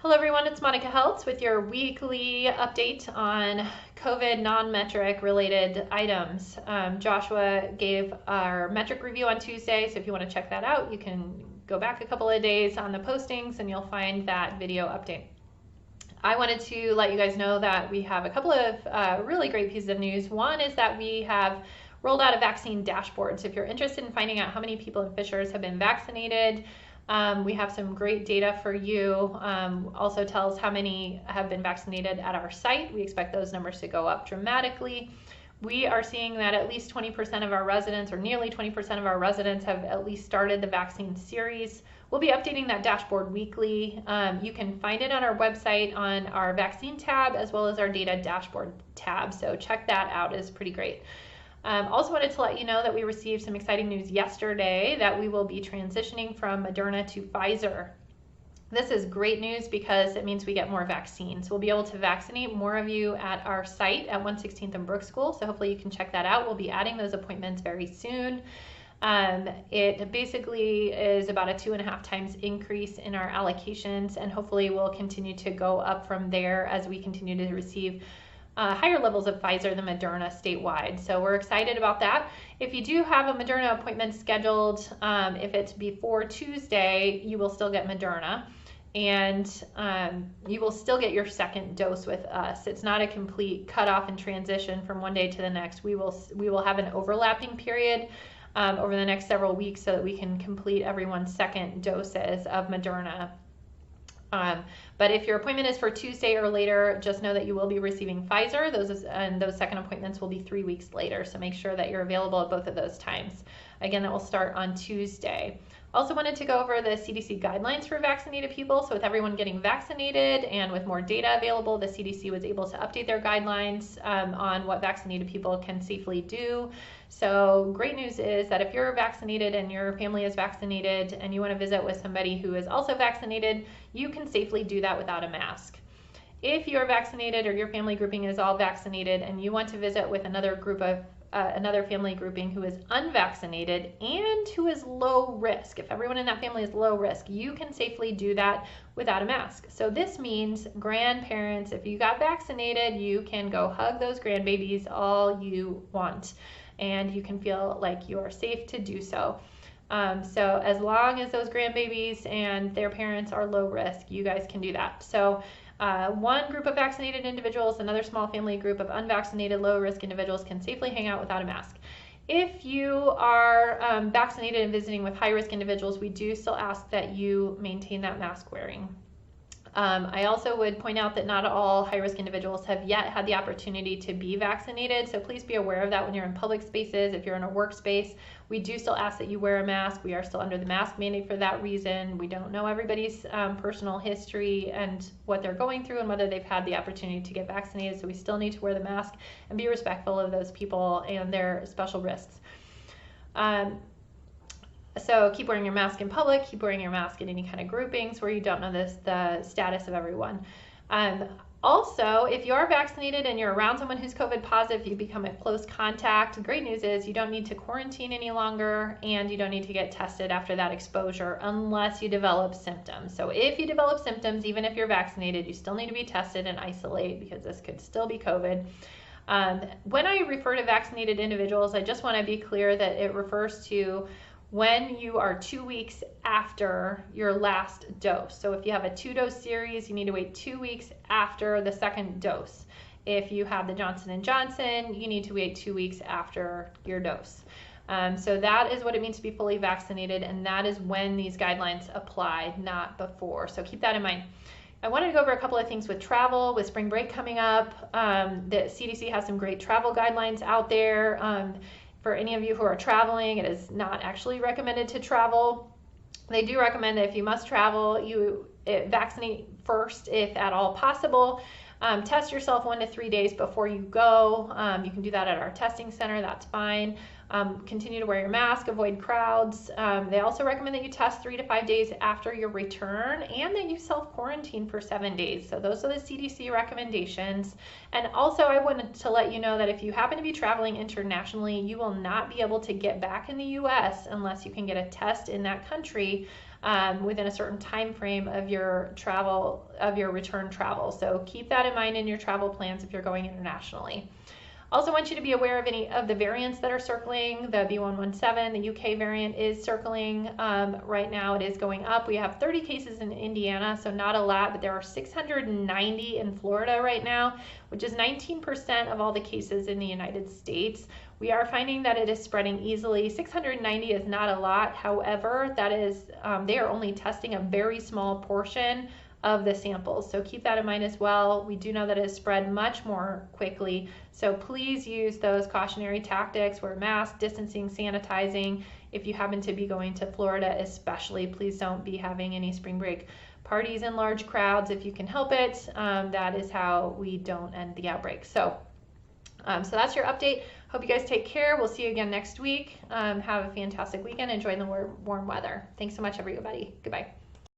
Hello everyone, it's Monica Heltz with your weekly update on COVID non-metric related items. Joshua gave our metric review on Tuesday, so if you want to check that out, you can go back a couple of days on the postings and you'll find that video update. I wanted to let you guys know that we have a couple of really great pieces of news. One is that we have rolled out a vaccine dashboard. So if you're interested in finding out how many people in Fishers have been vaccinated, we have some great data for you. Also tells how many have been vaccinated at our site. We expect those numbers to go up dramatically. We are seeing that at least 20% of our residents, or nearly 20% of our residents, have at least started the vaccine series. We'll be updating that dashboard weekly. You can find it on our website on our vaccine tab as well as our data dashboard tab. So check that out, it's pretty great. Also wanted to let you know that we received some exciting news yesterday that we will be transitioning from Moderna to Pfizer. This is great news because it means we get more vaccines. We'll be able to vaccinate more of you at our site at 116th and Brook School, so hopefully you can check that out. We'll be adding those appointments very soon. It basically is about a 2.5 times increase in our allocations, and hopefully we'll continue to go up from there as we continue to receive higher levels of Pfizer than Moderna statewide. So we're excited about that. If you do have a Moderna appointment scheduled, if it's before Tuesday, you will still get Moderna, and you will still get your second dose with us. It's not a complete cutoff and transition from one day to the next. We will have an overlapping period over the next several weeks so that we can complete everyone's second doses of Moderna. But if your appointment is for Tuesday or later, just know that you will be receiving Pfizer. Those second appointments will be 3 weeks later, so make sure that you're available at both of those times. Again, that will start on Tuesday. Also wanted to go over the CDC guidelines for vaccinated people. So with everyone getting vaccinated and with more data available, the CDC was able to update their guidelines on what vaccinated people can safely do. So great news is that if you're vaccinated and your family is vaccinated and you want to visit with somebody who is also vaccinated, you can safely do that without a mask. If you're vaccinated or your family grouping is all vaccinated and you want to visit with another family grouping who is unvaccinated and who is low risk, if everyone in that family is low risk, you can safely do that without a mask. So this means grandparents, if you got vaccinated, you can go hug those grandbabies all you want, and you can feel like you are safe to do so. So as long as those grandbabies and their parents are low risk, you guys can do that. So one group of vaccinated individuals, another small family group of unvaccinated low-risk individuals can safely hang out without a mask. If you are vaccinated and visiting with high-risk individuals, we do still ask that you maintain that mask wearing. I also would point out that not all high-risk individuals have yet had the opportunity to be vaccinated, so please be aware of that when you're in public spaces. If you're in a workspace, we do still ask that you wear a mask. We are still under the mask mandate for that reason. We don't know everybody's personal history and what they're going through and whether they've had the opportunity to get vaccinated, so we still need to wear the mask and be respectful of those people and their special risks. So keep wearing your mask in public, keep wearing your mask in any kind of groupings where you don't know the status of everyone. Also, if you are vaccinated and you're around someone who's COVID positive, you become a close contact. The great news is you don't need to quarantine any longer, and you don't need to get tested after that exposure unless you develop symptoms. So if you develop symptoms, even if you're vaccinated, you still need to be tested and isolate because this could still be COVID. When I refer to vaccinated individuals, I just want to be clear that it refers to when you are 2 weeks after your last dose. So if you have a 2-dose series, you need to wait 2 weeks after the second dose. If you have the Johnson & Johnson, you need to wait 2 weeks after your dose. So that is what it means to be fully vaccinated, and that is when these guidelines apply, not before. So keep that in mind. I wanted to go over a couple of things with travel, with spring break coming up. The CDC has some great travel guidelines out there. For any of you who are traveling, it is not actually recommended to travel. They do recommend that if you must travel, you vaccinate first if at all possible. Test yourself 1 to 3 days before you go. You can do that at our testing center, that's fine. Continue to wear your mask, avoid crowds. They also recommend that you test 3 to 5 days after your return and that you self-quarantine for 7 days. So those are the CDC recommendations. And also I wanted to let you know that if you happen to be traveling internationally, you will not be able to get back in the US unless you can get a test in that country within a certain time frame of your travel, of your return travel. So keep that in mind in your travel plans if you're going internationally. Also want you to be aware of any of the variants that are circling. The B117, the UK variant is circling right now. It is going up. We have 30 cases in Indiana, so not a lot, but there are 690 in Florida right now, which is 19% of all the cases in the United States. We are finding that it is spreading easily. 690 is not a lot. However, that is they are only testing a very small portion of the samples. So keep that in mind as well. We do know that it has spread much more quickly. So please use those cautionary tactics, wear masks, distancing, sanitizing. If you happen to be going to Florida especially, please don't be having any spring break parties in large crowds if you can help it. That is how we don't end the outbreak. So that's your update. Hope you guys take care. We'll see you again next week. Have a fantastic weekend. Enjoy the warm weather. Thanks so much, everybody. Goodbye.